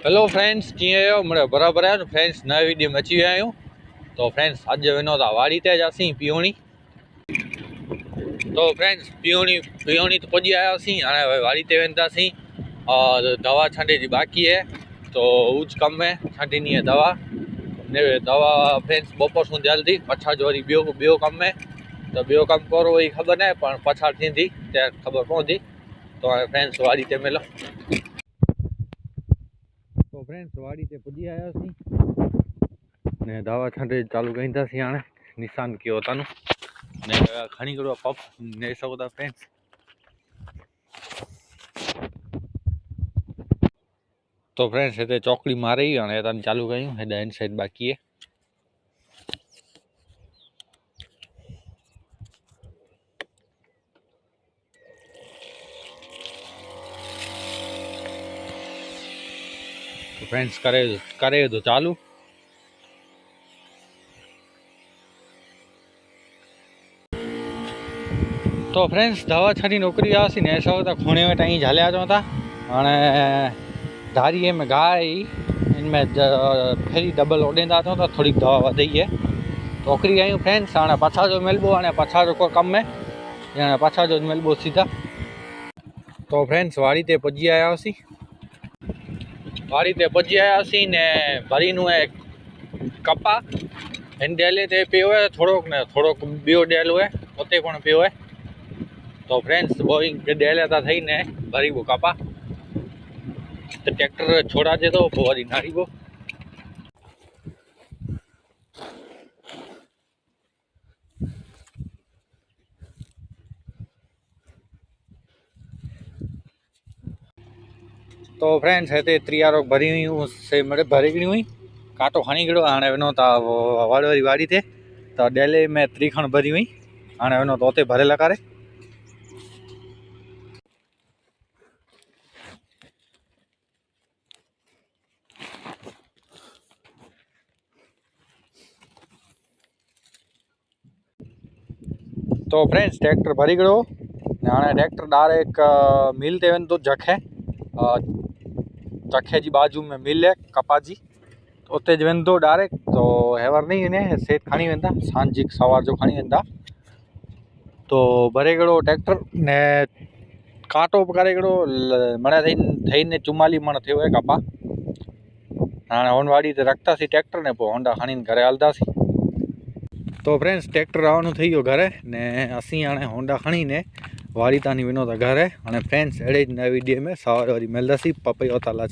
Hello friends, कीअं आहियो? मुंहिंजो बराबरि आहे न फ्रेंड्स। नए वीडियो में अची विया आहियूं। तो फ्रेंड्स अॼु वञो था वाड़ी ते असीं पियोणी। तो फ्रेंड्स पियोणी तो पुॼी आयासीं। हाणे वाड़ी ते वेंदासीं और दवा छांटे जी बाकी है, तो उज कम है छांटीनी है दवा ने दवा फ्रेंड्स बपोर सुन जल्दी पछा जो वरी ॿियो कम है। तो ॿियो कम करो वही खबर न पर पछाड़ थींदी त खबर पवंदी। तो हाणे फ्रेंड्स वाड़ी ते मिलो। तो फ्रेंड्स वाड़ी ते पुॼी आयासीं ने दवा छांटे चालू कईंदासीं। हाणे निशान कयो तनु ने खणी करो पप ने सघो था फ्रेंड्स। तो फ्रेंड्स हिते चौकड़ी मारे ही हाणे तनु चालू कयूं। हेॾा इन साइड बाक़ी है। तो फ्रेंड्स करे तो चालू। तो फ्रेंड्स दवा छड़ी नौकरी आसी ने सो तो खूणे में टाइम झालिया चो था। हाणे धारीअ में गाय इनमें फेरी डबल ओॾींदा चो त थोड़ी दवा वधई है। तो ओकरी आयूं फ्रेंड्स। हाणे पछा जो मिलबो, हाणे पछा जो को कम है, हाणे पछा जो मिलबो सीधा। तो फ्रेंड्स वाड़ी ते पुॼी आयासीं। वाड़ी ते पुॼी आयासीं ने भरी नु है कपा इन डेले ते पियो है। थोड़ोक ने थोड़ोक ॿियो डेलो है उते पण पियो है। तो फ्रेंड्स वो डेले था थई ने भरी वो कपा तो ट्रैक्टर छोड़ा जे तो वरी नाड़ी वो। तो फ्रेंड्स हिते त्रियारो भरी हुई से मेरे भरी गई हुई कांटो खणी गयो। हाणे वञो था वाड़ी वाड़ी ते तो डेले में त्रिखण भरी हुई। हाणे वञो तो उते भरे लॻारे। तो फ्रेंड्स ट्रैक्टर भरी गयो। हाणे ट्रैक्टर डायरेक्ट मिल ते वेंदो जखे। जखे जी बाजू में मिल है कपा जी, तो उते वेंदो डायरेक्ट। तो हेवर नहीं इन्हें सेठ खणी वेंदा सांझी सवार जो खणी वेंदा। तो भरे गयो ट्रैक्टर ने कांटो करे गयो मणे थई ने 44 मण थियो है कपा। हाणे हुन वाड़ी ते रखतासीं ट्रैक्टर ने पोइ होंडा खणी घरे हलदासीं। तो फ्रेंड्स ट्रैक्टर आवनो थी गयो घरे ने असी हाणे होंडा खणी ने वाड़ी तानी वञो था घरे। हाणे फ्रेंड्स अड़े नए वीडियो में सवार वरी मिलंदासीं पपई तालासी।